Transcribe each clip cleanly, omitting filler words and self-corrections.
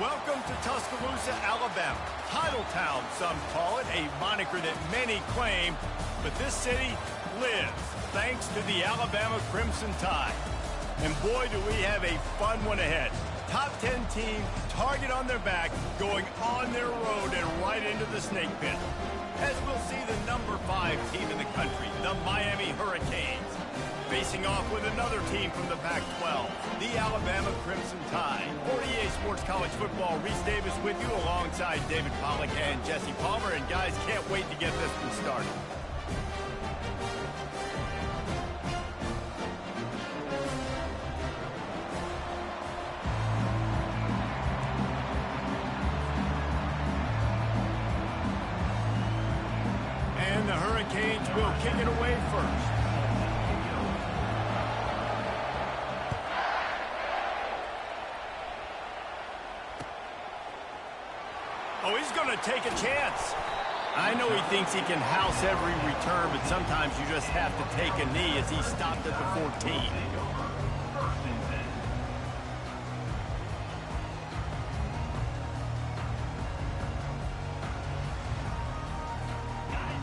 Welcome to Tuscaloosa, Alabama. Title Town, some call it, a moniker that many claim, but this city lives thanks to the Alabama Crimson Tide. And boy, do we have a fun one ahead. Top 10 team, target on their back, going on their road and right into the snake pit. As we'll see the number 5 team in the country, the Miami Hurricanes, facing off with another team from the Pac-12, the Alabama Crimson Tide. For EA Sports College Football, Reese Davis with you alongside David Pollack and Jesse Palmer. And guys, can't wait to get this one started. And the Hurricanes will kick it away first. Oh, he's going to take a chance. I know he thinks he can house every return, but sometimes you just have to take a knee as he stopped at the 14.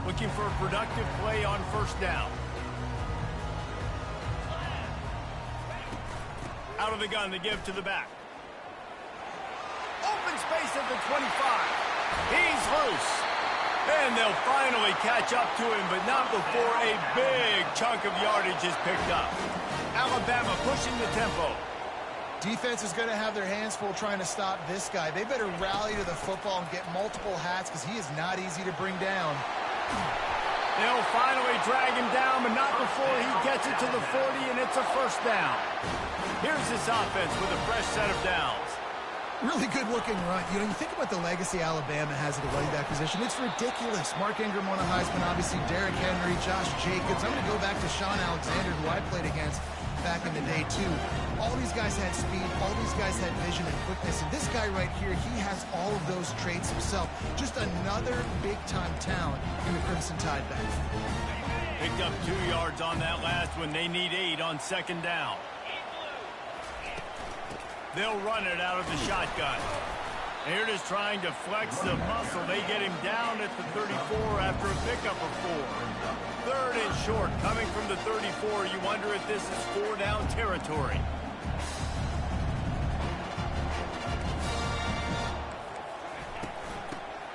Looking for a productive play on first down. Out of the gun to give to the back. Open space at the 25. He's loose. And they'll finally catch up to him, but not before a big chunk of yardage is picked up. Alabama pushing the tempo. Defense is going to have their hands full trying to stop this guy. They better rally to the football and get multiple hats because he is not easy to bring down. They'll finally drag him down, but not before he gets it to the 40, and it's a first down. Here's this offense with a fresh set of downs. Really good-looking run. You know, you think about the legacy Alabama has at the running back position. It's ridiculous. Mark Ingram won a Heisman, obviously Derrick Henry, Josh Jacobs. I'm going to go back to Sean Alexander, who I played against back in the day, too. All these guys had speed. All these guys had vision and quickness. And this guy right here, he has all of those traits himself. Just another big-time talent in the Crimson Tide backfield. Picked up 2 yards on that last one. They need 8 on second down. They'll run it out of the shotgun. They're just trying to flex the muscle. They get him down at the 34 after a pickup of 4. Third and short, coming from the 34. You wonder if this is 4-down territory.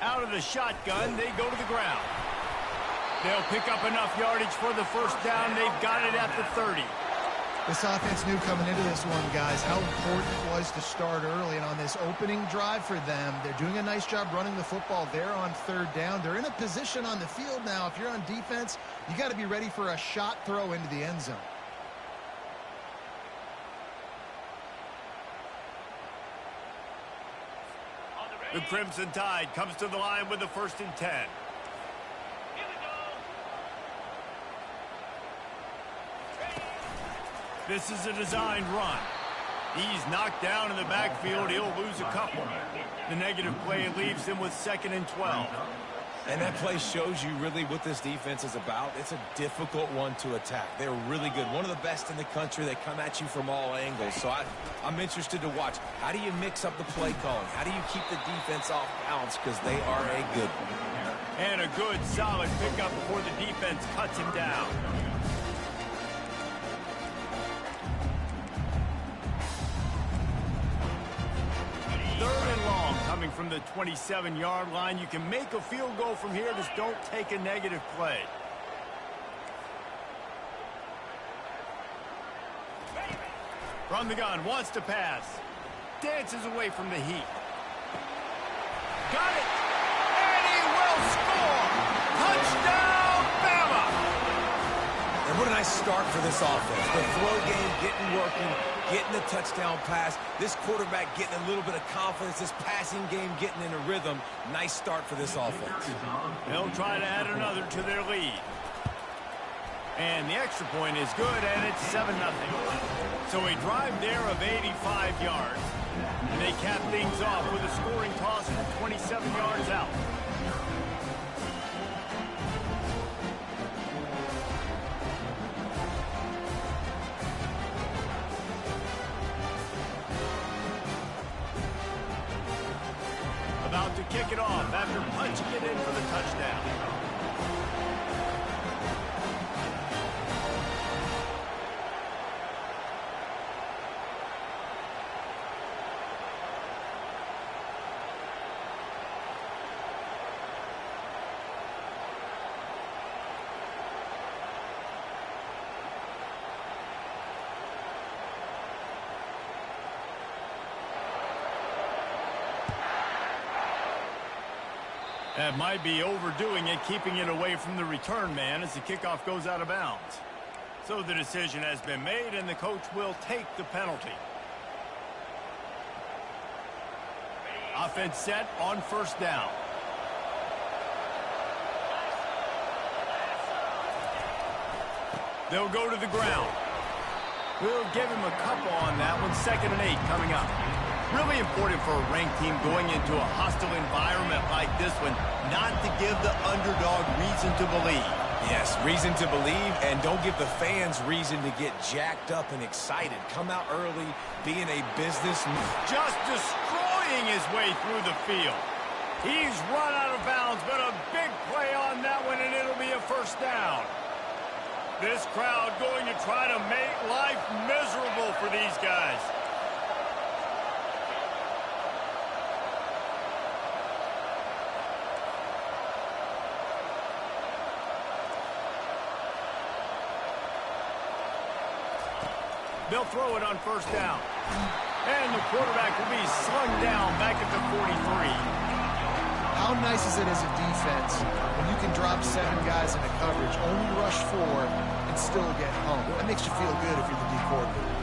Out of the shotgun, they go to the ground. They'll pick up enough yardage for the first down. They've got it at the 30. This offense knew coming into this one, guys, how important it was to start early. And on this opening drive for them, they're doing a nice job running the football. They're on third down. They're in a position on the field now. If you're on defense, you got to be ready for a shot throw into the end zone. The Crimson Tide comes to the line with the 1st and 10. This is a designed run. He's knocked down in the backfield. He'll lose a couple. The negative play leaves him with 2nd and 12. And that play shows you really what this defense is about. It's a difficult one to attack. They're really good. One of the best in the country. They come at you from all angles. So I'm interested to watch. How do you mix up the play calling? How do you keep the defense off balance? Because they are a good one. And a good, solid pickup before the defense cuts him down. Third and long, coming from the 27-yard line. You can make a field goal from here, just don't take a negative play. From the gun, wants to pass. Dances away from the heat. Got it! And he will score! Touchdown, Bama! And what a nice start for this offense. The throw game getting working, getting the touchdown pass. This quarterback getting a little bit of confidence. This passing game getting in a rhythm. Nice start for this offense. They'll try to add another to their lead. And the extra point is good, and it's 7-0. So a drive there of 85 yards. And they cap things off with a scoring toss from 27 yards out. off after punching it in for the touchdown. That might be overdoing it, keeping it away from the return man as the kickoff goes out of bounds. So the decision has been made, and the coach will take the penalty. Offense set on first down. They'll go to the ground. We'll give him a couple on that one. 2nd and 8 coming up. Really important for a ranked team going into a hostile environment like this one, not to give the underdog reason to believe. Yes, reason to believe, and don't give the fans reason to get jacked up and excited. Come out early, being a businessman. Just destroying his way through the field. He's run out of bounds, but a big play on that one, and it'll be a first down. This crowd going to try to make life miserable for these guys. They'll throw it on first down. And the quarterback will be slung down back at the 43. How nice is it as a defense when you can drop 7 guys into coverage, only rush 4, and still get home? That makes you feel good if you're the D coordinator.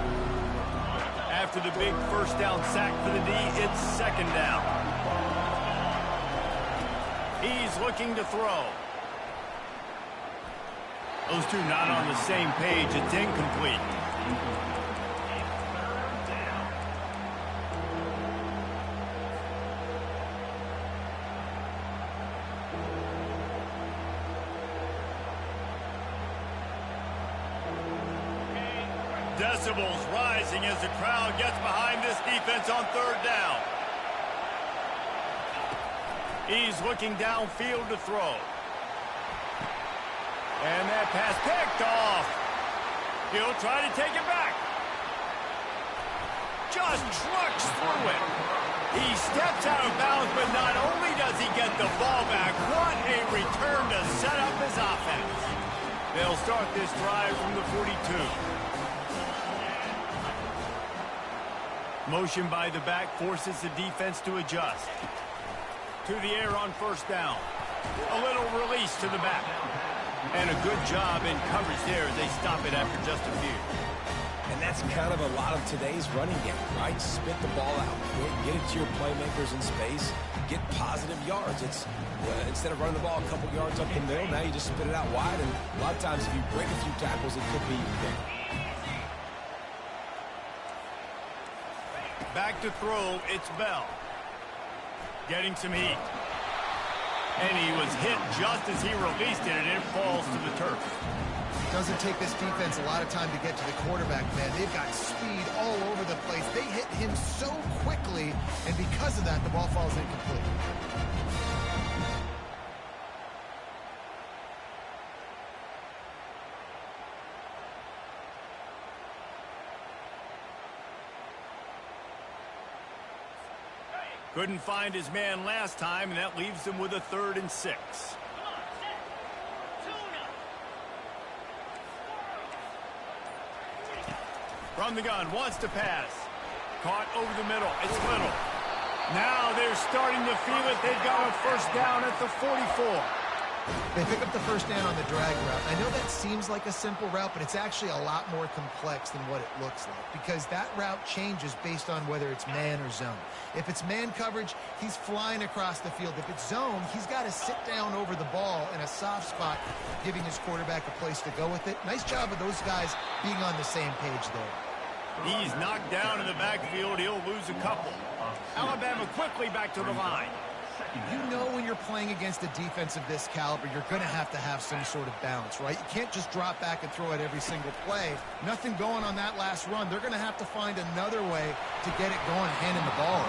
After the big first down sack for the D, it's 2nd down. He's looking to throw. Those two not on the same page. It's incomplete. Decibels rising as the crowd gets behind this defense on 3rd down. He's looking downfield to throw. And that pass picked off. He'll try to take it back. Just trucks through it. He steps out of bounds, but not only does he get the ball back, what a return to set up his offense. They'll start this drive from the 42. Motion by the back forces the defense to adjust. To the air on first down. A little release to the back. And a good job in coverage there as they stop it after just a few. And that's kind of a lot of today's running game, right? Spit the ball out. Get it to your playmakers in space. Get positive yards. It's instead of running the ball a couple yards up the middle, now you just spit it out wide. And a lot of times if you break a few tackles, it could be big. Back to throw, it's Bell. Getting some heat. And he was hit just as he released it, and it falls to the turf. It doesn't take this defense a lot of time to get to the quarterback, man. They've got speed all over the place. They hit him so quickly, and because of that, the ball falls incomplete. Couldn't find his man last time, and that leaves him with a 3rd and 6. From the gun, wants to pass. Caught over the middle. It's Little. Now they're starting to feel it. They've got a first down at the 44. They pick up the first down on the drag route. I know that seems like a simple route, but it's actually a lot more complex than what it looks like because that route changes based on whether it's man or zone. If it's man coverage, he's flying across the field. If it's zone, he's got to sit down over the ball in a soft spot, giving his quarterback a place to go with it. Nice job of those guys being on the same page there. He's knocked down in the backfield. He'll lose a couple. Alabama quickly back to the line. You know when you're playing against a defense of this caliber, you're going to have some sort of balance, right? You can't just drop back and throw it every single play. Nothing going on that last run. They're going to have to find another way to get it going, handing the ball.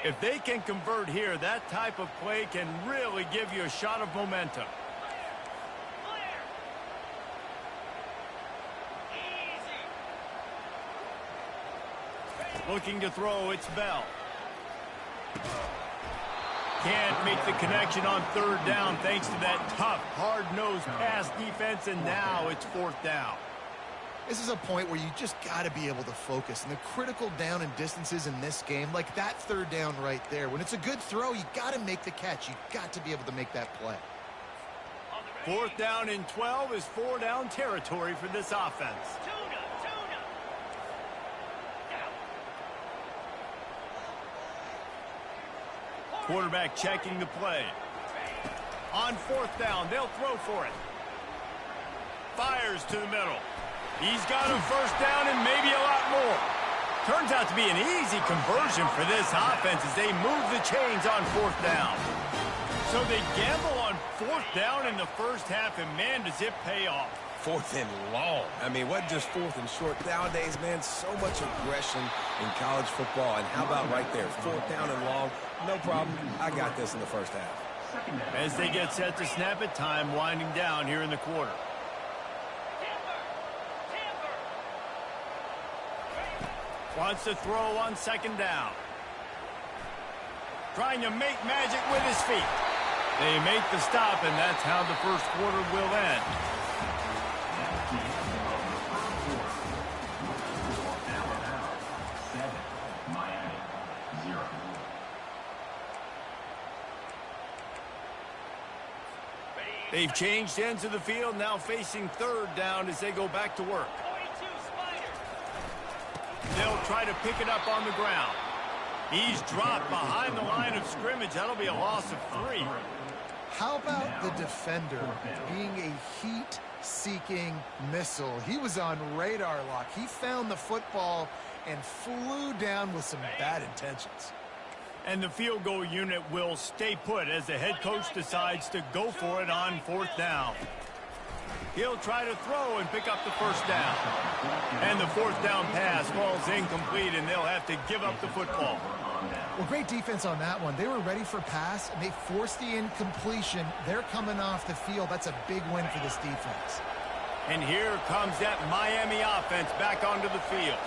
If they can convert here, that type of play can really give you a shot of momentum. Looking to throw, it's Bell. Can't make the connection on third down thanks to that tough, hard-nosed pass defense, and now it's fourth down. This is a point where you just got to be able to focus. And the critical down and distances in this game, like that third down right there, when it's a good throw, you got to make the catch. You got to be able to make that play. Fourth down and 12 is four-down territory for this offense. Quarterback checking the play. On fourth down, they'll throw for it. Fires to the middle. He's got a first down and maybe a lot more. Turns out to be an easy conversion for this offense as they move the chains on fourth down. So they gamble on fourth down in the first half, and man, does it pay off. Fourth and long. I mean, what just fourth and short? Nowadays, man, so much aggression in college football. And how about right there? Fourth down and long. No problem. I got this in the first half. As they get set to snap it, time winding down here in the quarter. Wants to throw on second down. Trying to make magic with his feet. They make the stop, and that's how the first quarter will end. They've changed ends of the field, now facing third down as they go back to work. They'll try to pick it up on the ground. He's dropped behind the line of scrimmage. That'll be a loss of 3. How about the defender being a heat-seeking missile? He was on radar lock. He found the football and flew down with some bad intentions. And the field goal unit will stay put as the head coach decides to go for it on fourth down. He'll try to throw and pick up the first down. And the fourth down pass falls incomplete, and they'll have to give up the football. Well, great defense on that one. They were ready for pass, and they forced the incompletion. They're coming off the field. That's a big win for this defense. And here comes that Miami offense back onto the field.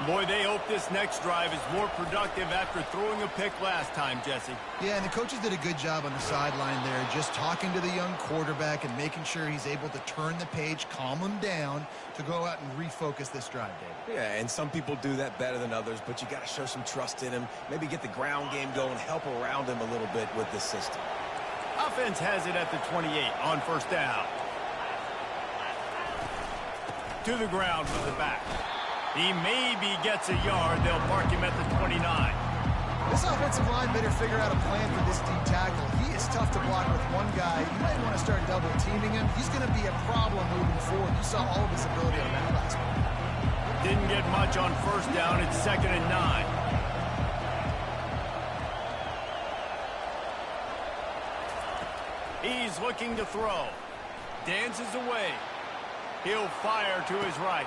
Boy, they hope this next drive is more productive after throwing a pick last time, Jesse. Yeah, and the coaches did a good job on the sideline there, just talking to the young quarterback and making sure he's able to turn the page, calm him down to go out and refocus this drive, David. Yeah, and some people do that better than others, but you got to show some trust in him. Maybe get the ground game going, help around him a little bit with this system. Offense has it at the 28 on first down. To the ground with the back. He maybe gets a yard. They'll park him at the 29. This offensive line better figure out a plan for this D tackle. He is tough to block with one guy. You might want to start double teaming him. He's going to be a problem moving forward. You saw all of his ability on that last one. Didn't get much on first down. It's 2nd and 9. He's looking to throw. Dances away. He'll fire to his right.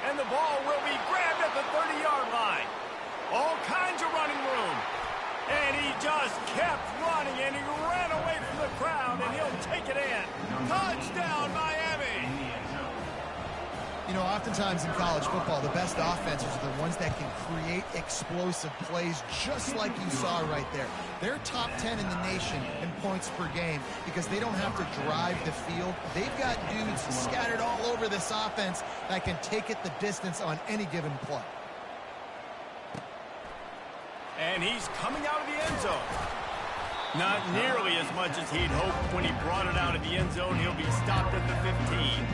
And the ball will be grabbed at the 30-yard line. All kinds of running room. And he just kept running, and he ran away from the crowd, and he'll take it in. Touchdown, Miami! You know, oftentimes in college football, the best offenses are the ones that can create explosive plays just like you saw right there. They're top 10 in the nation in points per game because they don't have to drive the field. They've got dudes scattered all over this offense that can take it the distance on any given play. And he's coming out of the end zone. Not nearly as much as he'd hoped when he brought it out of the end zone. He'll be stopped at the 15.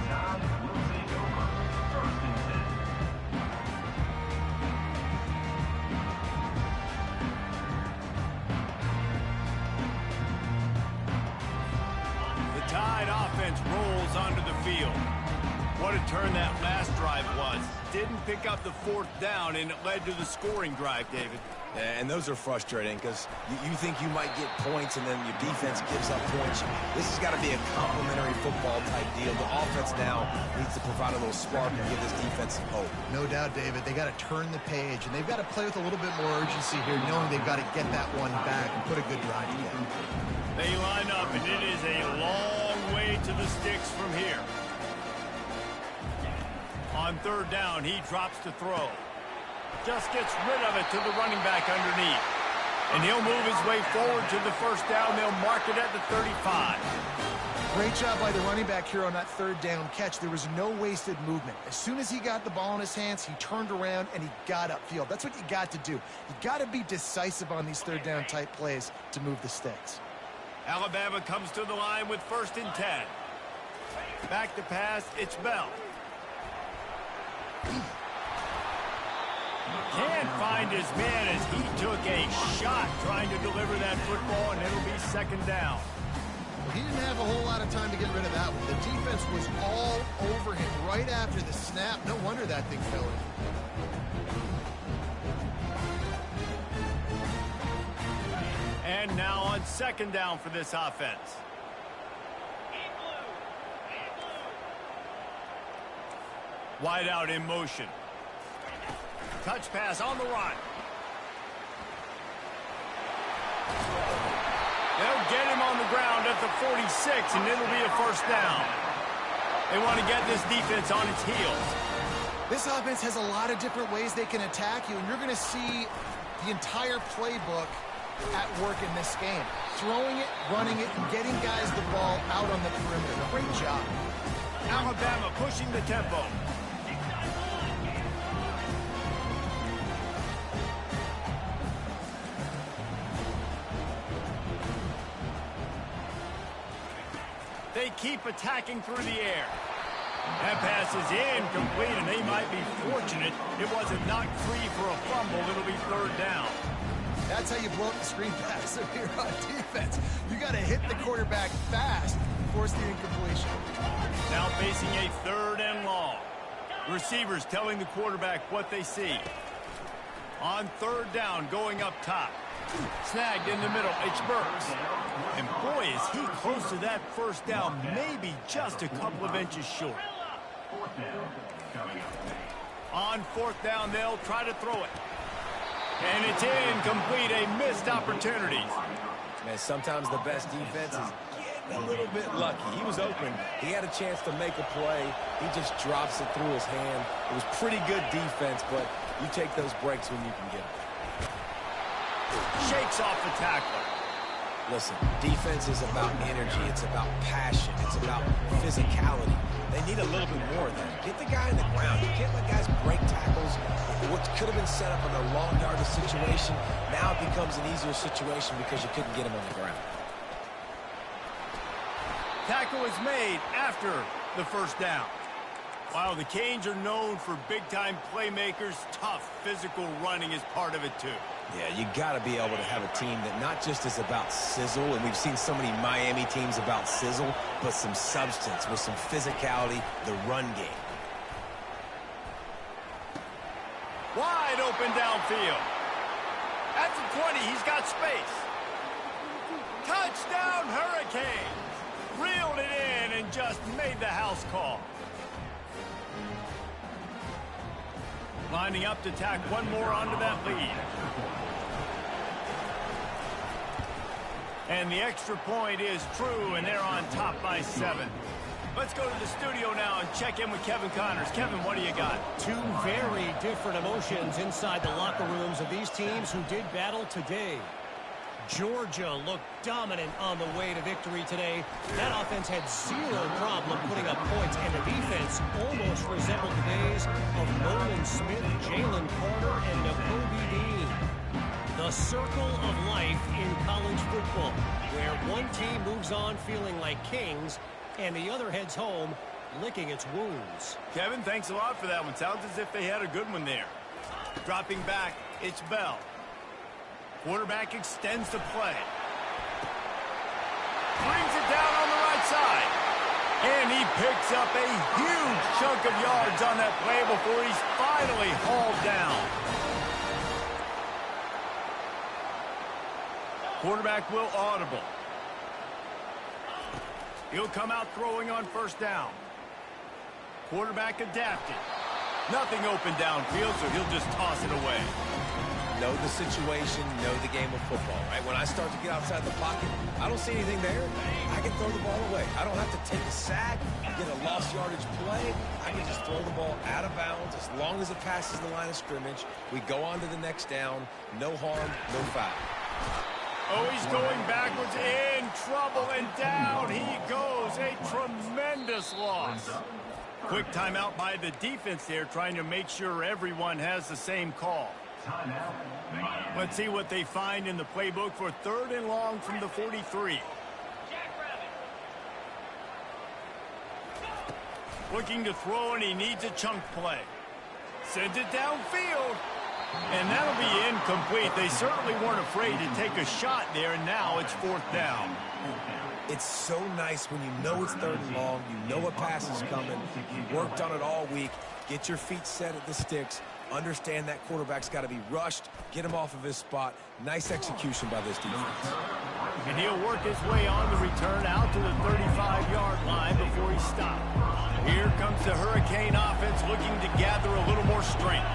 Tide offense rolls onto the field. What a turn that last drive was. didn't pick up the fourth down, and it led to the scoring drive, David. And those are frustrating because you think you might get points and then your defense gives up points. This has got to be a complementary football type deal. The offense now needs to provide a little spark and give this defense some hope. No doubt, David. They got to turn the page, and they've got to play with a little bit more urgency here, knowing they've got to get that one back and put a good drive together. They line up, and it is a long way to the sticks from here. On third down, he drops to throw. Just gets rid of it to the running back underneath. And he'll move his way forward to the first down. They'll mark it at the 35. Great job by the running back here on that third down catch. There was no wasted movement. As soon as he got the ball in his hands, he turned around and he got upfield. That's what you got to do. You got to be decisive on these third down type plays to move the sticks. Alabama comes to the line with 1st and 10. Back to pass, it's Bell. Can't find his man as he took a shot trying to deliver that football, and it'll be 2nd down. Well, he didn't have a whole lot of time to get rid of that one. The defense was all over him right after the snap. No wonder that thing fell in. And now on 2nd down for this offense. Wide out in motion. Touch pass on the run. They'll get him on the ground at the 46, and it'll be a 1st down. They want to get this defense on its heels. This offense has a lot of different ways they can attack you, and you're going to see the entire playbook at work in this game. Throwing it, running it, and getting guys the ball out on the perimeter. Great job. Alabama pushing the tempo. They keep attacking through the air. That pass is incomplete, and they might be fortunate it wasn't knocked free for a fumble. It'll be 3rd down. That's how you blow up the screen pass if you're on defense. You got to hit the quarterback fast and force the incompletion. Now facing a 3rd and long. Receivers telling the quarterback what they see. On 3rd down, going up top. Snagged in the middle, it's Burks. And boy, is he close to that 1st down, maybe just a couple of inches short. On 4th down, they'll try to throw it. And it's incomplete, a missed opportunity. Man, sometimes the best defense is getting a little bit lucky. He was open. He had a chance to make a play. He just drops it through his hand. It was pretty good defense, but you take those breaks when you can get them. Shakes off the tackler. Listen, defense is about energy. It's about passion. It's about physicality. They need a little bit more of that. Get the guy in the ground. You can't let guys break tackles. What could have been set up in a long yardage situation, now it becomes an easier situation because you couldn't get him on the ground. Tackle is made after the 1st down. While the Canes are known for big-time playmakers, tough physical running is part of it too. Yeah, you got to be able to have a team that not just is about sizzle, and we've seen so many Miami teams about sizzle, but some substance with some physicality, the run game. Wide open downfield. At the 20, he's got space. Touchdown, Hurricanes. Reeled it in and just made the house call. Lining up to tack one more onto that lead. And the extra point is true, and they're on top by 7. Let's go to the studio now and check in with Kevin Connors. Kevin, what do you got? Two very different emotions inside the locker rooms of these teams who did battle today. Georgia looked dominant on the way to victory today. That offense had zero problem putting up points, and the defense almost resembled the days of Nolan Smith, Jalen Carter, and Nakobe Dean. The circle of life in college football, where one team moves on feeling like kings, and the other heads home licking its wounds. Kevin, thanks a lot for that one. Sounds as if they had a good one there. Dropping back, it's Bell. Quarterback extends the play. Brings it down on the right side. And he picks up a huge chunk of yards on that play before he's finally hauled down. Quarterback will audible. He'll come out throwing on first down. Quarterback adapted. Nothing open downfield, so he'll just toss it away. Know the situation, know the game of football, right? When I start to get outside the pocket, I don't see anything there. I can throw the ball away. I don't have to take a sack, get a lost yardage play. I can just throw the ball out of bounds as long as it passes the line of scrimmage. We go on to the next down. No harm, no foul. Oh, he's going backwards, in trouble, and down he goes. A tremendous loss. Quick timeout by the defense there, trying to make sure everyone has the same call. Let's see what they find in the playbook for 3rd and long from the 43. Looking to throw, and he needs a chunk play. Sends it downfield. And that'll be incomplete. They certainly weren't afraid to take a shot there, and now it's 4th down. It's so nice when you know it's 3rd and long, you know a pass is coming, you worked on it all week, get your feet set at the sticks, understand that quarterback's got to be rushed, get him off of his spot. Nice execution by this defense. And he'll work his way on the return out to the 35-yard line before he stopped. Here comes the Hurricane offense looking to gather a little more strength.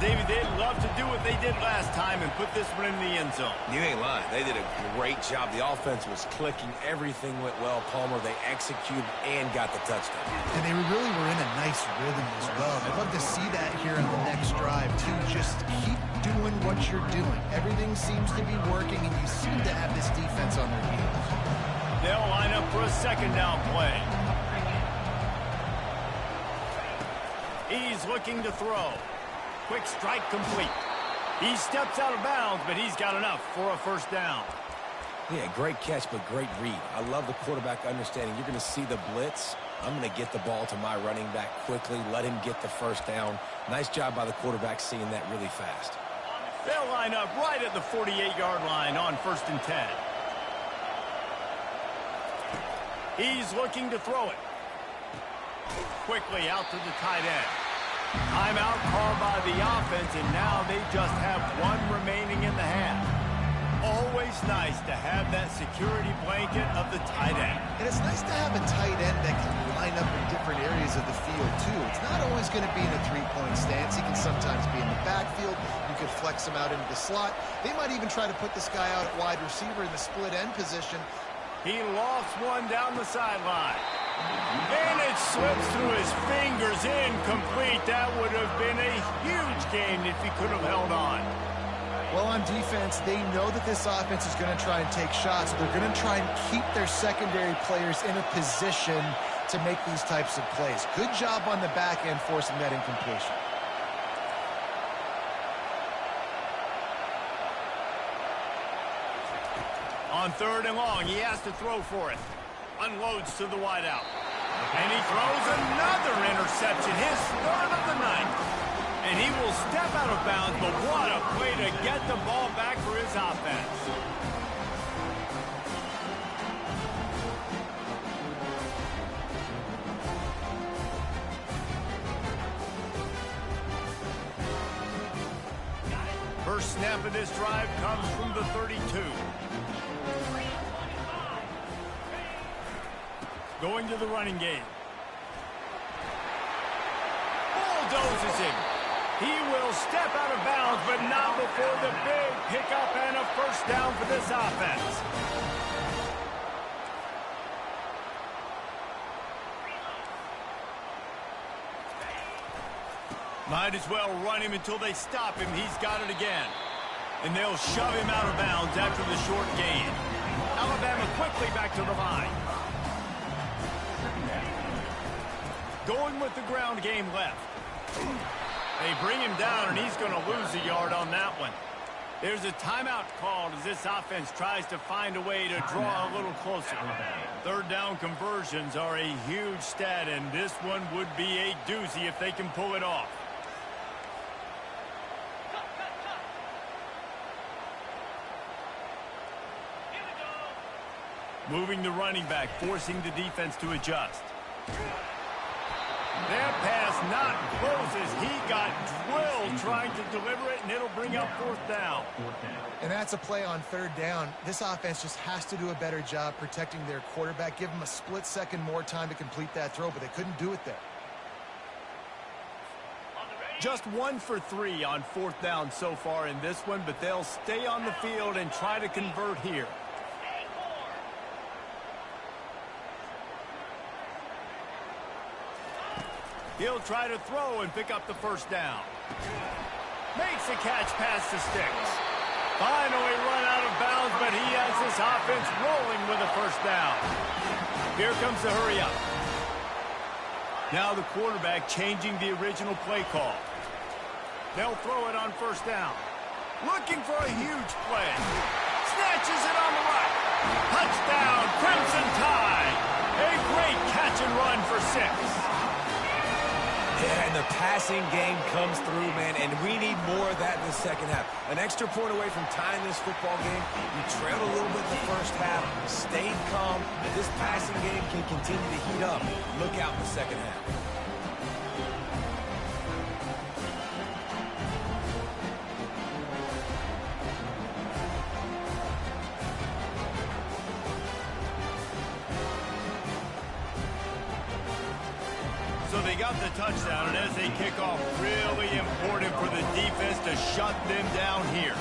David, they'd love to do what they did last time and put this one in the end zone. You ain't lying. They did a great job. The offense was clicking. Everything went well. Palmer, they executed and got the touchdown. And they really were in a nice rhythm as well. I'd love to see that here on the next drive, too. Just keep doing what you're doing. Everything seems to be working, and you seem to have this defense on their heels. They'll line up for a 2nd down play. He's looking to throw. Quick strike complete. He steps out of bounds, but he's got enough for a 1st down. Yeah, great catch, but great read. I love the quarterback understanding. You're going to see the blitz. I'm going to get the ball to my running back quickly, let him get the 1st down. Nice job by the quarterback seeing that really fast. They'll line up right at the 48-yard line on 1st and 10. He's looking to throw it. Quickly out to the tight end. Timeout called by the offense, and now they just have 1 remaining in the half. Always nice to have that security blanket of the tight end. And it's nice to have a tight end that can line up in different areas of the field, too. It's not always going to be in a 3-point stance. He can sometimes be in the backfield. You could flex him out into the slot. They might even try to put this guy out at wide receiver in the split end position. He lost one down the sideline. And it slips through his fingers, incomplete. That would have been a huge gain if he could have held on. Well, on defense, they know that this offense is going to try and take shots. They're going to try and keep their secondary players in a position to make these types of plays. Good job on the back end forcing that incompletion. On 3rd and long, he has to throw for it. Unloads to the wideout. And he throws another interception, his 3rd of the night. And he will step out of bounds, but what a play to get the ball back for his offense. First snap of this drive comes from the 32. Going to the running game. Bulldozes him. He will step out of bounds, but not before the big pickup and a 1st down for this offense. Might as well run him until they stop him. He's got it again. And they'll shove him out of bounds after the short gain. Alabama quickly back to the line. Going with the ground game left. They bring him down, and he's going to lose a yard on that one. There's a timeout called as this offense tries to find a way to draw a little closer. 3rd down conversions are a huge stat, and this one would be a doozy if they can pull it off. Moving the running back, forcing the defense to adjust. That pass not close as he got drilled trying to deliver it, and it'll bring up 4th down. And that's a play on 3rd down. This offense just has to do a better job protecting their quarterback. Give him a split second more time to complete that throw, but they couldn't do it there. Just 1 for 3 on 4th down so far in this one, but they'll stay on the field and try to convert here. He'll try to throw and pick up the 1st down. Makes a catch past the sticks. Finally run out of bounds, but he has this offense rolling with a 1st down. Here comes the hurry up. Now the quarterback changing the original play call. They'll throw it on 1st down. Looking for a huge play. Snatches it on the right. Touchdown, Crimson Tide. A great catch and run for 6. Yeah, and the passing game comes through, man, and we need more of that in the second half. An extra point away from tying this football game. You trailed a little bit in the first half, stayed calm. If this passing game can continue to heat up, look out in the second half. So they got the touchdown, and as they kick off, really important for the defense to shut them down here.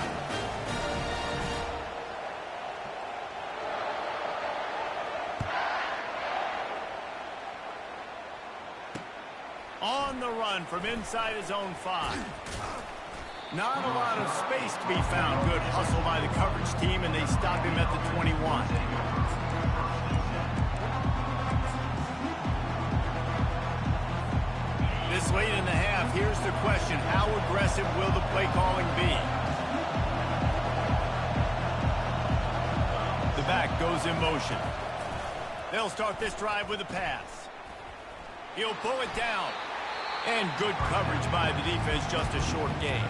On the run from inside his own 5. Not a lot of space to be found. Good hustle by the coverage team, and they stop him at the 21. This late in the half, here's the question. How aggressive will the play calling be? The back goes in motion. They'll start this drive with a pass. He'll pull it down. And good coverage by the defense, just a short gain.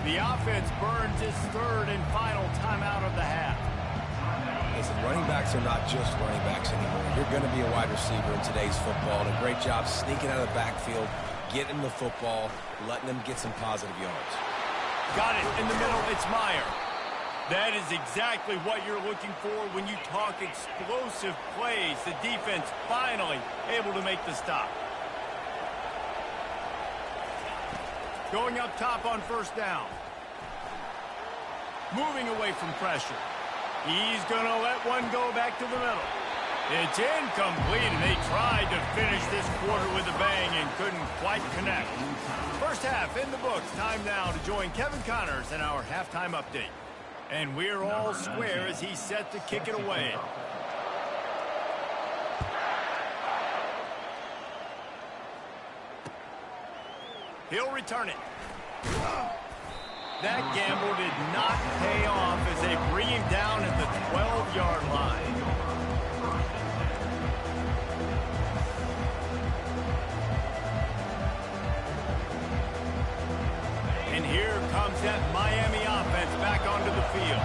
The offense burns its 3rd and final timeout of the half. Listen, running backs are not just running backs anymore. You're going to be a wide receiver in today's football. And a great job sneaking out of the backfield, getting the football, letting them get some positive yards. Got it in the middle. It's Meyer. That is exactly what you're looking for when you talk explosive plays. The defense finally able to make the stop. Going up top on 1st down. Moving away from pressure. He's going to let one go back to the middle. It's incomplete, and they tried to finish this quarter with a bang and couldn't quite connect. First half in the books. Time now to join Kevin Connors in our halftime update. And we're all square as he's set to kick it away. He'll return it. That gamble did not pay off as they bring him down at the 12-yard line. And here comes that Miami offense back onto the field.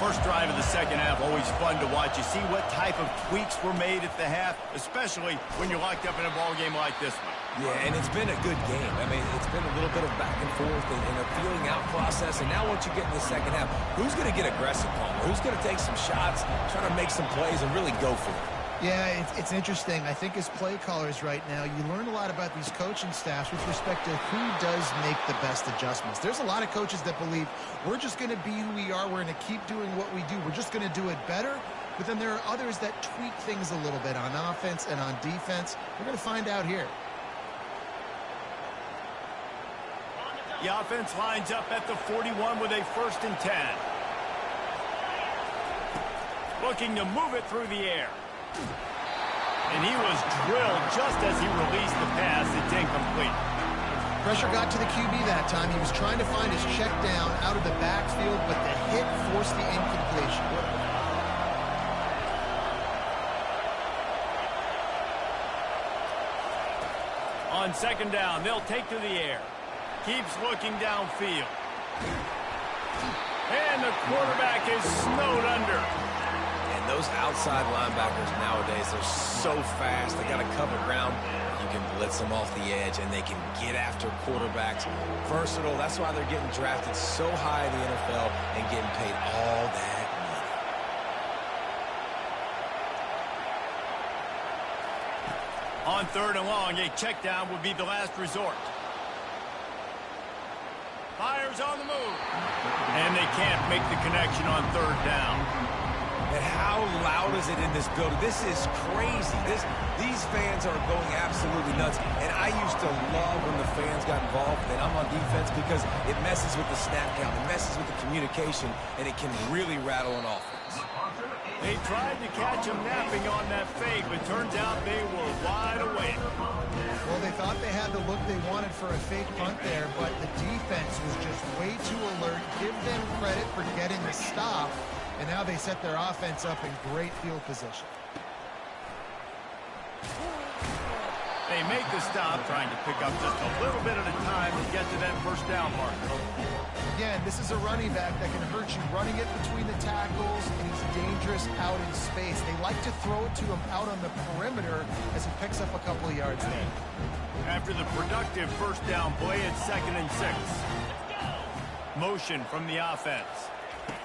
First drive of the second half, always fun to watch. You see what type of tweaks were made at the half, especially when you're locked up in a ball game like this one. Yeah, and it's been a good game. I mean, it's been a little bit of back and forth and a feeling out process. And now once you get in the second half, who's going to get aggressive, Palmer? Who's going to take some shots, try to make some plays, and really go for it? Yeah, it's interesting. I think as play callers right now, you learn a lot about these coaching staffs with respect to who does make the best adjustments. There's a lot of coaches that believe we're just going to be who we are. We're going to keep doing what we do. We're just going to do it better. But then there are others that tweak things a little bit on offense and on defense. We're going to find out here. The offense lines up at the 41 with a 1st and 10. Looking to move it through the air. And he was drilled just as he released the pass. It's incomplete. Pressure got to the QB that time. He was trying to find his check down out of the backfield, but the hit forced the incompletion. On 2nd down, they'll take to the air. Keeps looking downfield. And the quarterback is snowed under. And And those outside linebackers nowadays, they're so fast. They got to cover ground. You can blitz them off the edge, and they can get after quarterbacks. Versatile. That's why they're getting drafted so high in the NFL and getting paid all that money. On 3rd and long, a check down would be the last resort. Fires on the move. And they can't make the connection on 3rd down. And how loud is it in this building? This is crazy. These fans are going absolutely nuts. And I used to love when the fans got involved, and I'm on defense, because it messes with the snap count. It messes with the communication, and it can really rattle an offense. They tried to catch him napping on that fake, but turns out they were wide awake. Well, they thought they had the look they wanted for a fake punt there, but the defense was just way too alert. Give them credit for getting the stop, and now they set their offense up in great field position. They make the stop, trying to pick up just a little bit at a time to get to that 1st down marker. Again, this is a running back that can hurt you running it between the tackles, and he's dangerous out in space. They like to throw it to him out on the perimeter as he picks up a couple of yards there. After the productive 1st down play, it's 2nd and 6. Motion from the offense.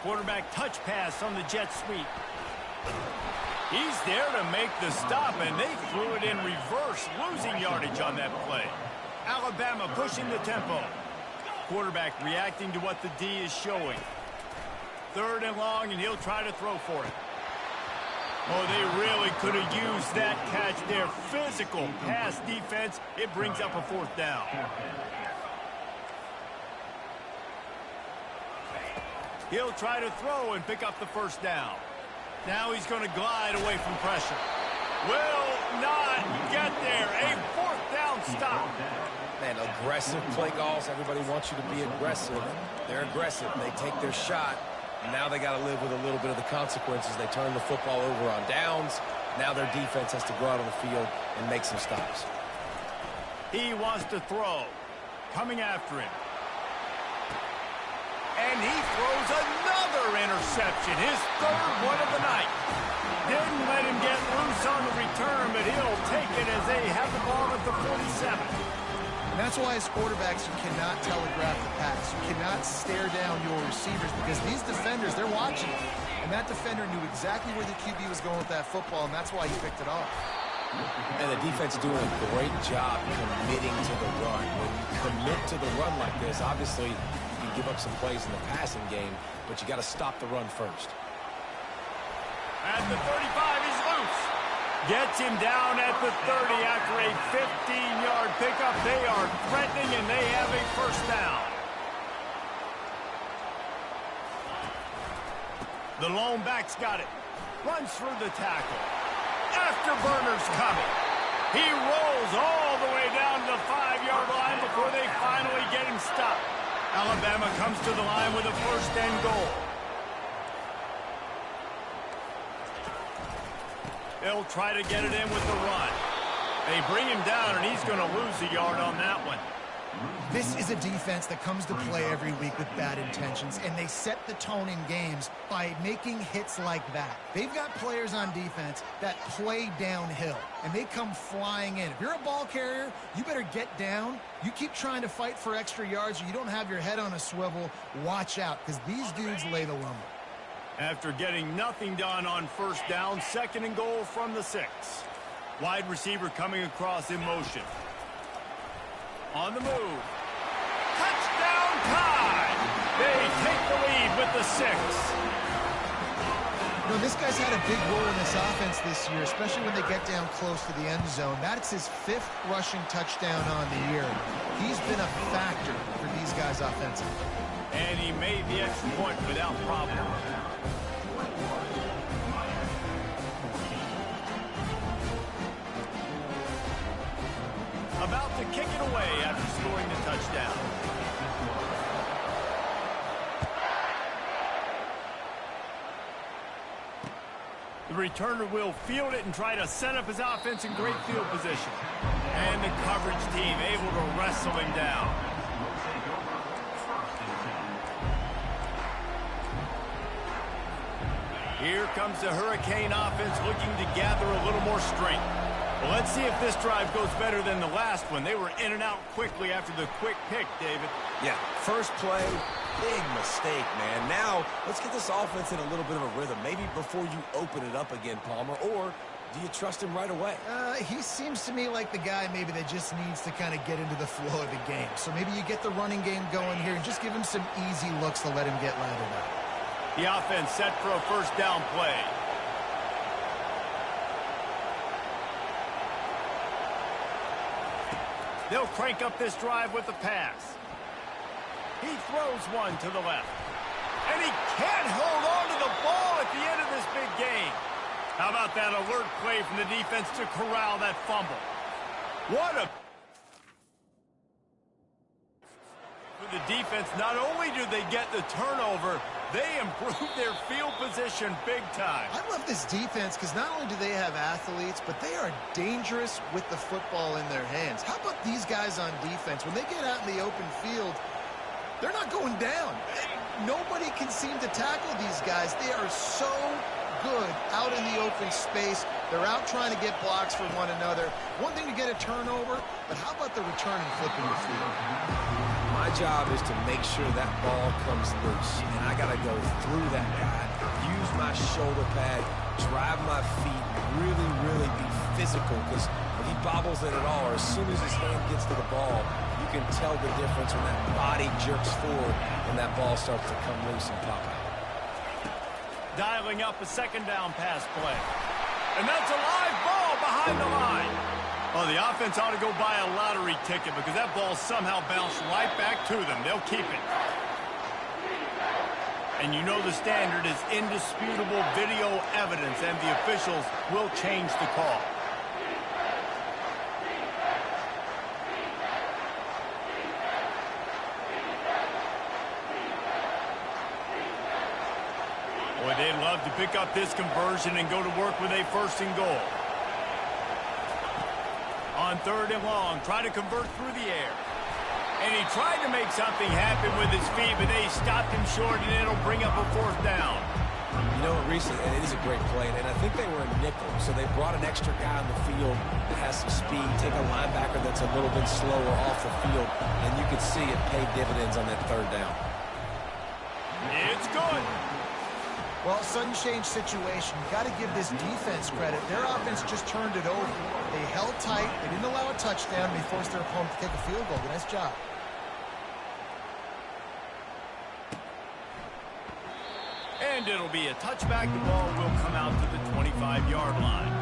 Quarterback touch pass on the jet sweep. He's there to make the stop, and they threw it in reverse, losing yardage on that play. Alabama pushing the tempo. Quarterback reacting to what the D is showing. 3rd and long, and he'll try to throw for it. Oh, they really could have used that catch there. Physical pass defense. It brings up a 4th down. He'll try to throw and pick up the 1st down. Now he's going to glide away from pressure. Will not get there. A 4th down stop. Man, aggressive play calls. Everybody wants you to be aggressive. They're aggressive. They take their shot. Now they got to live with a little bit of the consequences. They turn the football over on downs. Now their defense has to go out on the field and make some stops. He wants to throw. Coming after him. And he throws another interception. His 3rd one of the night. Didn't let him get loose on the return, but he'll take it as they have the ball at the 47. And that's why as quarterbacks, you cannot telegraph the pass. You cannot stare down your receivers, because these defenders, they're watching. And that defender knew exactly where the QB was going with that football, and that's why he picked it off. And the defense is doing a great job committing to the run. When you commit to the run like this, obviously you can give up some plays in the passing game, but you got to stop the run first. At the 35, he's loose. Gets him down at the 30 after a 15-yard pickup. They are threatening, and they have a 1st down. The lone back's got it. Runs through the tackle. Afterburner's coming. He rolls all the way down to the 5-yard line before they finally get him stopped. Alabama comes to the line with a 1st and goal. They'll try to get it in with the run. They bring him down, and he's going to lose a yard on that one. This is a defense that comes to play every week with bad intentions, and they set the tone in games by making hits like that. They've got players on defense that play downhill, and they come flying in. If you're a ball carrier, you better get down. You keep trying to fight for extra yards, or you don't have your head on a swivel. Watch out, because these dudes lay the lumber. After getting nothing done on 1st down, 2nd and goal from the 6. Wide receiver coming across in motion. On the move. Touchdown Tide! They take the lead with the 6. You know, this guy's had a big role in this offense this year, especially when they get down close to the end zone. That's his 5th rushing touchdown on the year. He's been a factor for these guys offensively. And he made the extra point without problem. About to kick it away after scoring the touchdown. The returner will field it and try to set up his offense in great field position. And the coverage team able to wrestle him down. Here comes the Hurricane offense looking to gather a little more strength. Well, let's see if this drive goes better than the last one. They were in and out quickly after the quick pick, David. Yeah, first play, big mistake, man. Now, let's get this offense in a little bit of a rhythm. Maybe before you open it up again, Palmer, or do you trust him right away? He seems to me like the guy maybe that just needs to kind of get into the flow of the game. So maybe you get the running game going here and just give him some easy looks to let him get lathered up. The offense set for a first down play. They'll crank up this drive with a pass. He throws one to the left. And he can't hold on to the ball at the end of this big game. How about that alert play from the defense to corral that fumble? What a... For the defense, not only do they get the turnover, they improve their field position big time. I love this defense because not only do they have athletes, but they are dangerous with the football in their hands. How about these guys on defense? When they get out in the open field, they're not going down. Nobody can seem to tackle these guys. They are so good out in the open space. They're out trying to get blocks from one another. One thing to get a turnover, but how about the return and flipping the field? My job is to make sure that ball comes loose, and I got to go through that guy, use my shoulder pad, drive my feet, really be physical, because when he bobbles it at all, or as soon as his hand gets to the ball, you can tell the difference when that body jerks forward and that ball starts to come loose and pop out. Dialing up a second down pass play. And that's a live ball behind the line. Well, the offense ought to go buy a lottery ticket because that ball somehow bounced right back to them. They'll keep it. And you know the standard is indisputable video evidence, and the officials will change the call. Boy, they'd love to pick up this conversion and go to work with a first and goal. On third and long, try to convert through the air. And he tried to make something happen with his feet, but they stopped him short, and it'll bring up a fourth down. You know, recently, and it is a great play, and I think they were in nickel, so they brought an extra guy on the field that has some speed, take a linebacker that's a little bit slower off the field, and you can see it paid dividends on that third down. It's good. Well, sudden change situation. You got to give this defense credit. Their offense just turned it over. They held tight. They didn't allow a touchdown. They forced their opponent to take a field goal. Nice job. And it'll be a touchback. The ball will come out to the 25-yard line.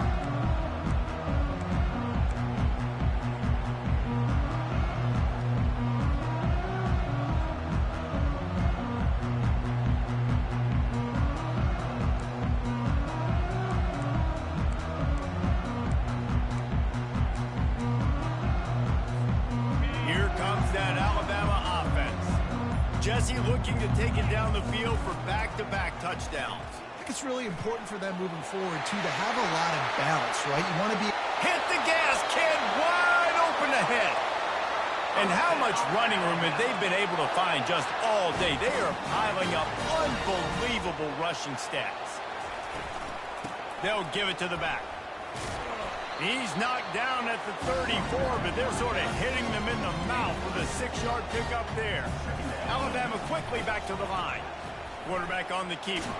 Jesse looking to take it down the field for back-to-back touchdowns. I think it's really important for them moving forward, too, to have a lot of balance, right? You want to be... Hit the gas, kid! Wide open ahead! And how much running room have they been able to find just all day? They are piling up unbelievable rushing stats. They'll give it to the back. He's knocked down at the 34, but they're sort of hitting them in the mouth with a 6-yard pickup there. Alabama quickly back to the line. Quarterback on the keeper.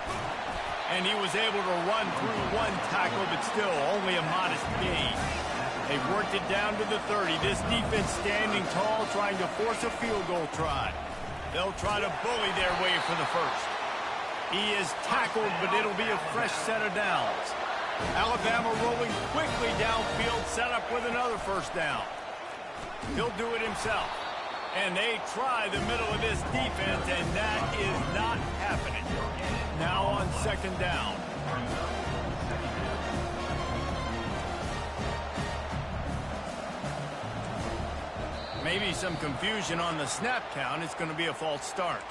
And he was able to run through one tackle, but still only a modest gain. They worked it down to the 30. This defense standing tall, trying to force a field goal try. They'll try to bully their way for the first. He is tackled, but it'll be a fresh set of downs. Alabama rolling quickly downfield, set up with another first down. He'll do it himself. And they try the middle of this defense, and that is not happening. Now on second down. Maybe some confusion on the snap count. It's going to be a false start.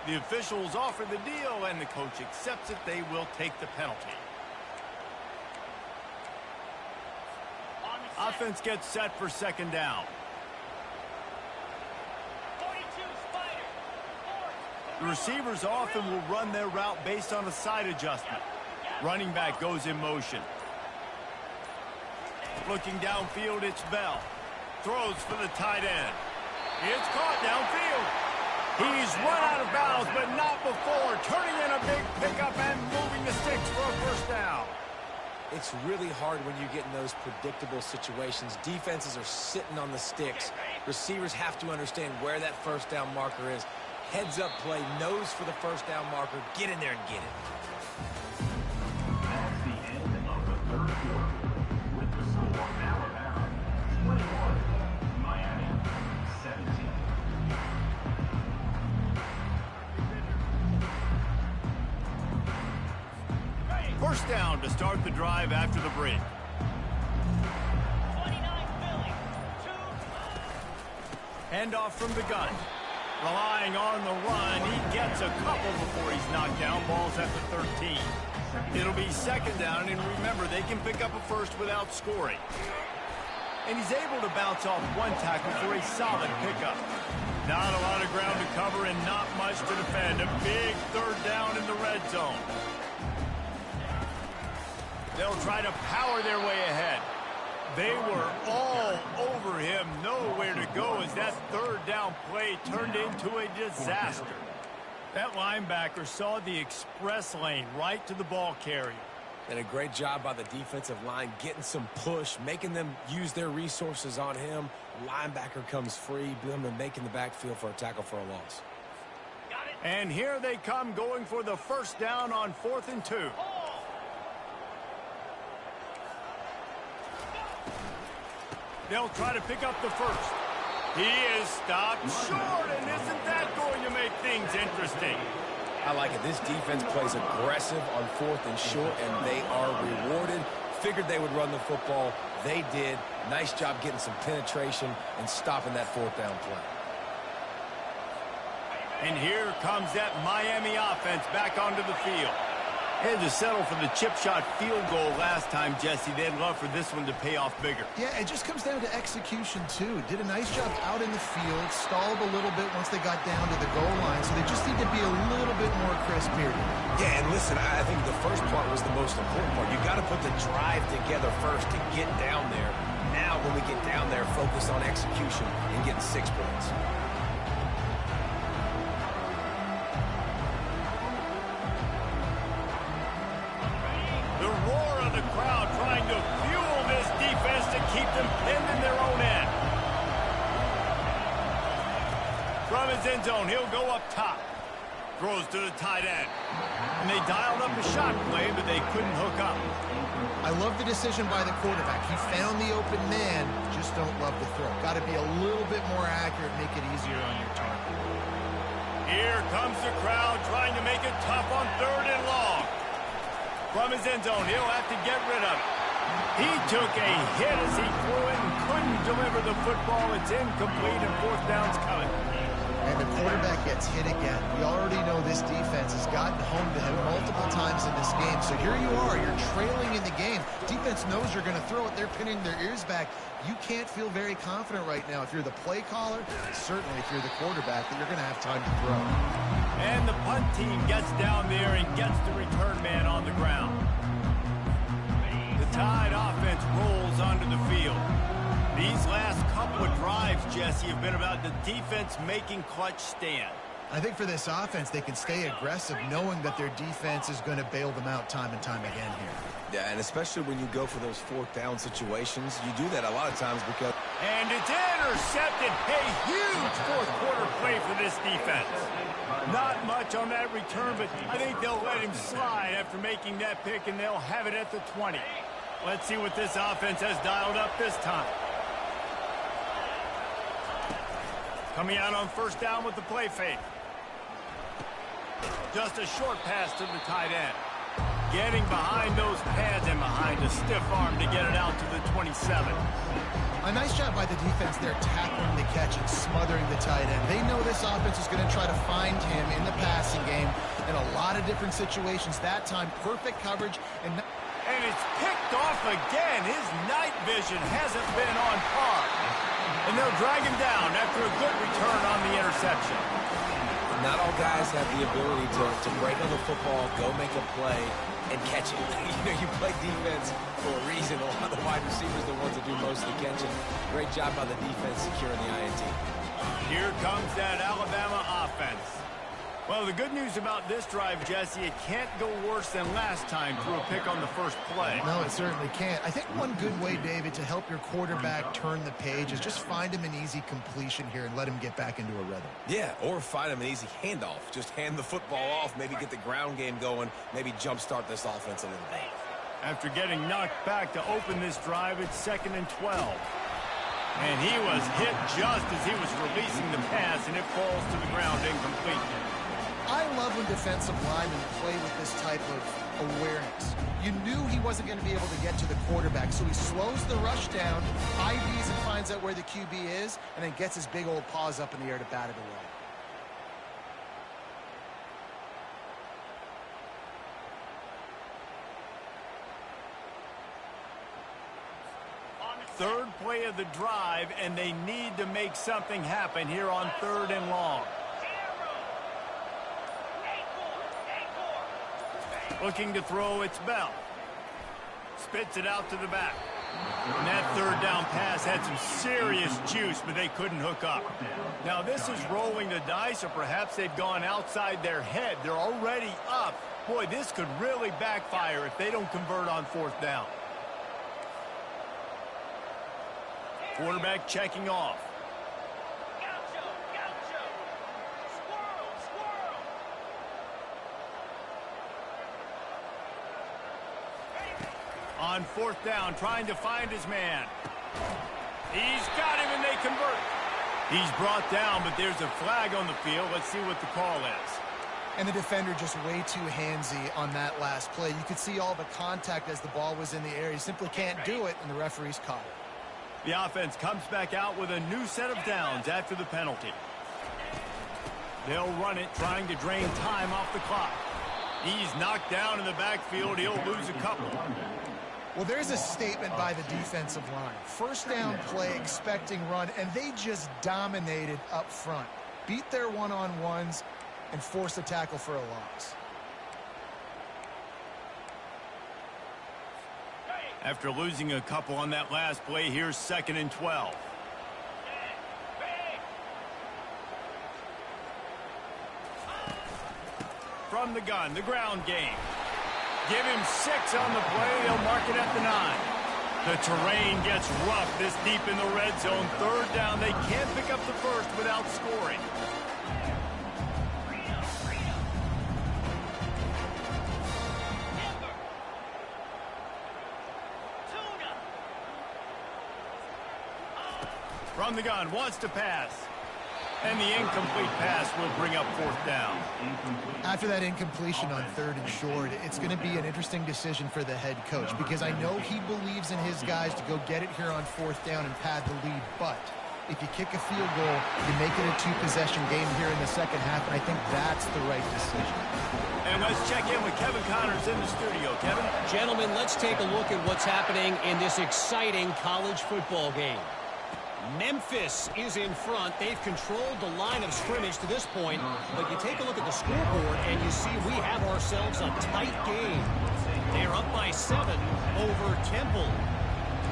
The officials offer the deal, and the coach accepts it. They will take the penalty. Offense gets set for second down. The receivers often will run their route based on a side adjustment. Running back goes in motion. Looking downfield, it's Bell. Throws for the tight end. It's caught downfield. He's run out of bounds, but not before. Turning in a big pickup and moving the sticks for a first down. It's really hard when you get in those predictable situations. Defenses are sitting on the sticks. Receivers have to understand where that first down marker is. Heads up play, nose for the first down marker. Get in there and get it. That's the end of the third quarter. With the score, Alabama 21, Miami 17. First down to start the drive after the break. 29 Philly. Handoff from the gun. Relying on the run. He gets a couple before he's knocked down. Ball's at the 13. It'll be second down, and remember, they can pick up a first without scoring. And he's able to bounce off one tackle for a solid pickup. Not a lot of ground to cover and not much to defend. A big third down in the red zone. They'll try to power their way ahead. They were all over him, nowhere to go as that third down play turned into a disaster. That linebacker saw the express lane right to the ball carrier. And a great job by the defensive line getting some push, making them use their resources on him. Linebacker comes free, boom, and making the backfield for a tackle for a loss. And here they come going for the first down on 4th and 2. They'll try to pick up the first. He is stopped short, and isn't that going to make things interesting? I like it. This defense plays aggressive on 4th and short, and they are rewarded. Figured they would run the football. They did. Nice job getting some penetration and stopping that 4th down play. And here comes that Miami offense back onto the field. They had to settle for the chip shot field goal last time, Jesse. They'd love for this one to pay off bigger. Yeah, it just comes down to execution, too. Did a nice job out in the field, stalled a little bit once they got down to the goal line, so they just need to be a little bit more crisp here. Yeah, and listen, I think the first part was the most important part. You got to put the drive together first to get down there. Now, when we get down there, focus on execution and getting 6 points. The roar of the crowd trying to fuel this defense to keep them pinned in their own end. From his end zone, he'll go up top. Throws to the tight end. And they dialed up a shot play, but they couldn't hook up. I love the decision by the quarterback. He found the open man, just don't love the throw. Got to be a little bit more accurate, make it easier on your target. Here comes the crowd trying to make it tough on 3rd and long. From his end zone, he'll have to get rid of it. He took a hit as he threw it and couldn't deliver the football. It's incomplete and 4th down's coming. And the quarterback gets hit again. We already know this defense has gotten home to him multiple times in this game. So here you are, you're trailing in the game. Defense knows you're going to throw it. They're pinning their ears back. You can't feel very confident right now if you're the play caller, certainly if you're the quarterback, that you're going to have time to throw. And the punt team gets down there and gets the return man on the ground. The Tide offense rolls onto the field. These last couple of drives, Jesse, have been about the defense making clutch stand. I think for this offense, they can stay aggressive knowing that their defense is going to bail them out time and time again here. Yeah, and especially when you go for those 4th down situations, you do that a lot of times because... And it's intercepted. A huge 4th quarter play for this defense. Not much on that return, but I think they'll let him slide after making that pick, and they'll have it at the 20. Let's see what this offense has dialed up this time. Coming out on 1st down with the play fake. Just a short pass to the tight end. Getting behind those pads and behind a stiff arm to get it out to the 27. A nice job by the defense there, tackling the catch and smothering the tight end. They know this offense is going to try to find him in the passing game in a lot of different situations. That time, perfect coverage. And it's picked off again. His night vision hasn't been on par. And they'll drag him down after a good return on the interception. not all guys have the ability to break on the football, go make a play, and catch it. You play defense for a reason. A lot of the wide receivers are the ones that do most of the catching. Great job by the defense securing the INT. Here comes that Alabama offense. Well, the good news about this drive, Jesse, it can't go worse than last time through a pick on the first play. No, it certainly can't. I think one good way, David, to help your quarterback turn the page is just find him an easy completion here and let him get back into a rhythm. Yeah, or find him an easy handoff. Just hand the football off, maybe get the ground game going, maybe jumpstart this offense a little bit. After getting knocked back to open this drive, it's 2nd and 12. And he was hit just as he was releasing the pass, and it falls to the ground incomplete. I love when defensive linemen play with this type of awareness. You knew he wasn't going to be able to get to the quarterback, so he slows the rush down, IDs and finds out where the QB is, and then gets his big old paws up in the air to bat it away. Third play of the drive, and they need to make something happen here on 3rd and long. Looking to throw, it's Bell. Spits it out to the back. And that 3rd down pass had some serious juice, but they couldn't hook up. Now this is rolling the dice, or perhaps they've gone outside their head. They're already up. Boy, this could really backfire if they don't convert on 4th down. Quarterback checking off. On 4th down, trying to find his man. He's got him, and they convert. He's brought down, but there's a flag on the field. Let's see what the call is. And the defender just way too handsy on that last play. You could see all the contact as the ball was in the air. He simply can't do it, and the referee's caught it. The offense comes back out with a new set of downs after the penalty. They'll run it, trying to drain time off the clock. He's knocked down in the backfield. He'll lose a couple. Well, there's a statement by the defensive line. 1st down play, expecting run, and they just dominated up front. Beat their one-on-ones and forced a tackle for a loss. After losing a couple on that last play, here's 2nd and 12. From the gun, the ground game. Give him 6 on the play. They'll mark it at the 9. The terrain gets rough this deep in the red zone. 3rd down. They can't pick up the first without scoring. From the gun, wants to pass. And the incomplete pass will bring up 4th down. After that incompletion on 3rd and short, it's going to be an interesting decision for the head coach, because I know he believes in his guys to go get it here on 4th down and pad the lead. But if you kick a field goal, you make it a 2-possession game here in the second half, and I think that's the right decision. And let's check in with Kevin Connors in the studio. Kevin? Gentlemen, let's take a look at what's happening in this exciting college football game. Memphis is in front. They've controlled the line of scrimmage to this point, but you take a look at the scoreboard and you see we have ourselves a tight game. They're up by 7 over Temple.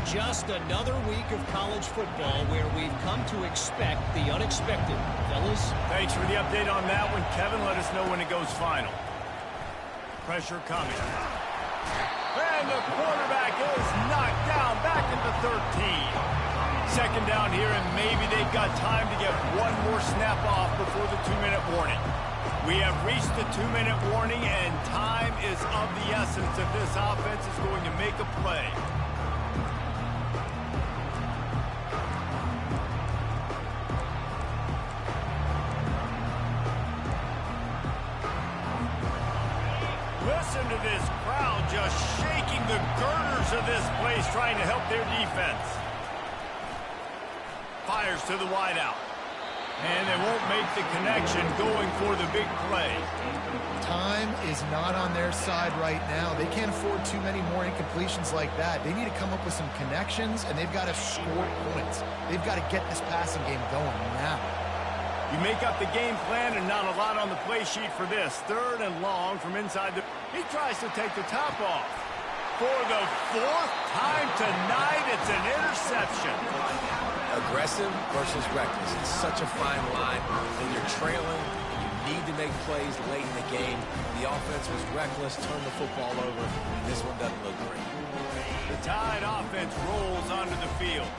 Just another week of college football where we've come to expect the unexpected. Fellas? Thanks for the update on that one, Kevin. Let us know when it goes final. Pressure coming. And the quarterback is knocked down back at the 13. 2nd down here, and maybe they've got time to get one more snap off before the 2-minute warning. We have reached the 2-minute warning, and time is of the essence if this offense is going to make a play. Listen to this crowd just shaking the girders of this place, trying to help their defense. Fires to the wideout. And they won't make the connection going for the big play. Time is not on their side right now. They can't afford too many more incompletions like that. They need to come up with some connections, and they've got to score points. They've got to get this passing game going now. You make up the game plan and not a lot on the play sheet for this. 3rd and long from inside the... He tries to take the top off. For the 4th time tonight, it's an interception. Aggressive versus reckless. It's such a fine line. When you're trailing, you need to make plays late in the game. The offense was reckless, turned the football over, and this one doesn't look great. The Tide offense rolls onto the field.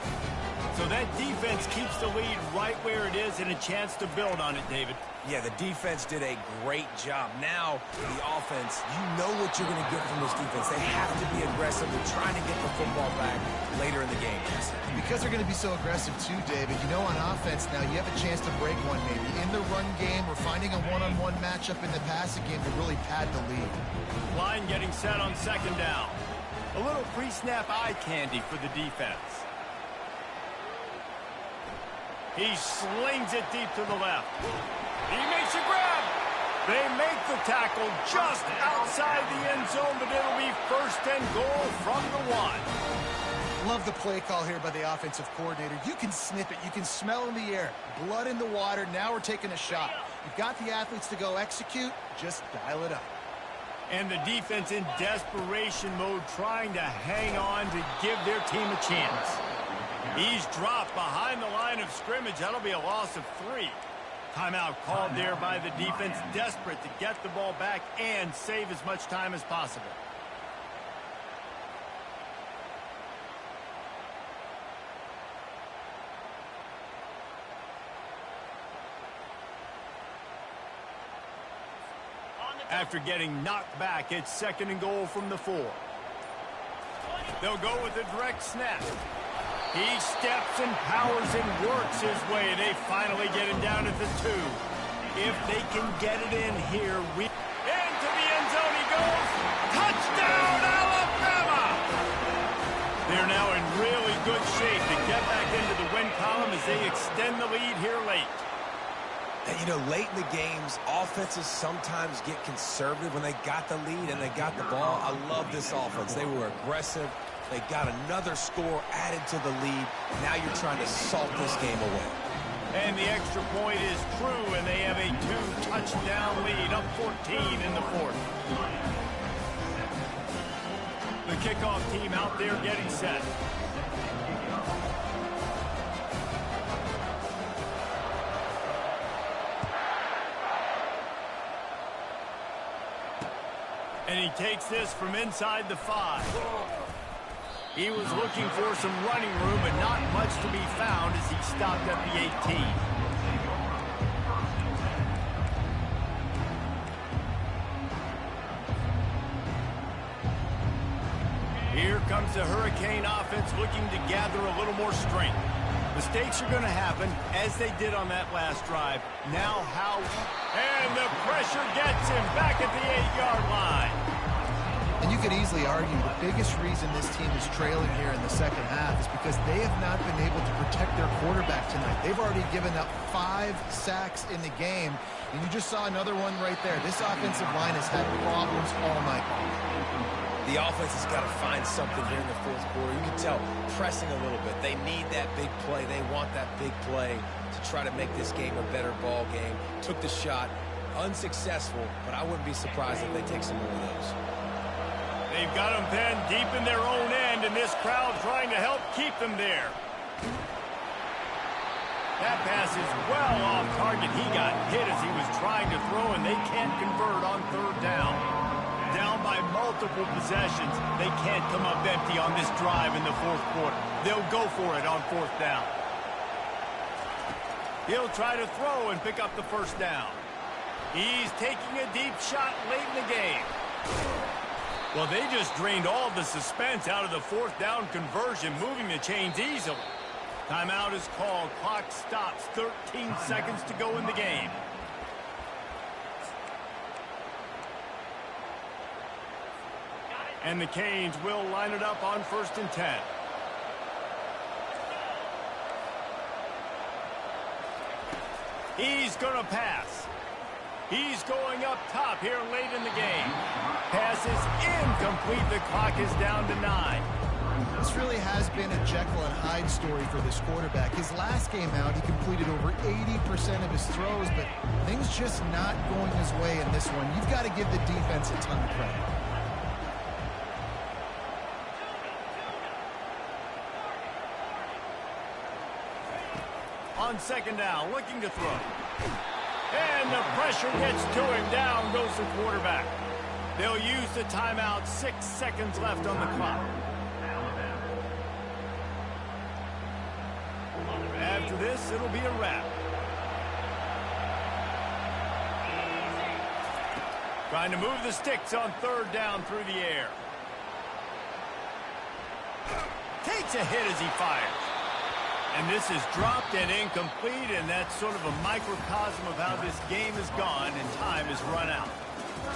So that defense keeps the lead right where it is and a chance to build on it, David. Yeah, the defense did a great job. Now, the offense, you know what you're going to get from this defense. They have to be aggressive. They're trying to get the football back later in the game. Because they're going to be so aggressive too, David, you know on offense now you have a chance to break one maybe in the run game or finding a one-on-one matchup in the passing game to really pad the lead. Line getting set on 2nd down. A little pre-snap eye candy for the defense. He slings it deep to the left. He makes a grab. They make the tackle just outside the end zone, but it'll be 1st and goal from the 1. Love the play call here by the offensive coordinator. You can sniff it. You can smell in the air. Blood in the water. Now we're taking a shot. You've got the athletes to go execute. Just dial it up. And the defense in desperation mode trying to hang on to give their team a chance. He's dropped behind the line of scrimmage. That'll be a loss of 3. Timeout called there by the defense, desperate to get the ball back and save as much time as possible. After getting knocked back, it's 2nd and goal from the 4. They'll go with a direct snap. He steps and powers and works his way. They finally get him down at the 2. If they can get it in here, into the end zone he goes. Touchdown, Alabama! They're now in really good shape to get back into the win column as they extend the lead here late. And, you know, late in the games, offenses sometimes get conservative when they got the lead and they got the ball. I love this offense. They were aggressive. They got another score added to the lead. Now you're trying to salt this game away. And the extra point is true, and they have a 2-touchdown lead, up 14 in the 4th. The kickoff team out there getting set. And he takes this from inside the 5. He was looking for some running room, but not much to be found as he stopped at the 18. Here comes the Hurricane offense looking to gather a little more strength. Mistakes are going to happen, as they did on that last drive. Now how... And the pressure gets him back at the 8-yard line. And you could easily argue the biggest reason this team is trailing here in the 2nd half is because they have not been able to protect their quarterback tonight. They've already given up 5 sacks in the game, and you just saw another one right there. This offensive line has had problems all night. The offense has got to find something here in the 4th quarter. You can tell pressing a little bit. They need that big play. They want that big play to try to make this game a better ball game. Took the shot, unsuccessful, but I wouldn't be surprised if they take some more of those. They've got them pinned deep in their own end, and this crowd trying to help keep them there. That pass is well off target. He got hit as he was trying to throw, and they can't convert on 3rd down. Down by multiple possessions. They can't come up empty on this drive in the 4th quarter. They'll go for it on 4th down. He'll try to throw and pick up the 1st down. He's taking a deep shot late in the game. Well, they just drained all the suspense out of the 4th down conversion, moving the chains easily. Timeout is called. Clock stops. 13 seconds to go in the game. And the Canes will line it up on 1st and 10. He's going to pass. He's going up top here late in the game. Pass is incomplete. The clock is down to 9. This really has been a Jekyll and Hyde story for this quarterback. His last game out, he completed over 80% of his throws, but things just not going his way in this one. You've got to give the defense a ton of credit. On second down, looking to throw. And the pressure gets to him. Down goes the quarterback. They'll use the timeout. 6 seconds left on the clock. After this, it'll be a wrap. Trying to move the sticks on third down through the air. Takes a hit as he fires. And this is dropped and incomplete, and that's sort of a microcosm of how this game has gone, and time has run out.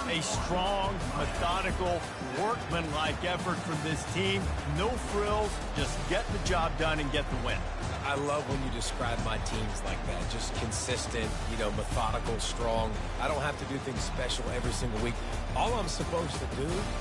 A strong, methodical, workmanlike effort from this team. No frills, just get the job done and get the win. I love when you describe my teams like that. Just consistent, methodical, strong. I don't have to do things special every single week. All I'm supposed to do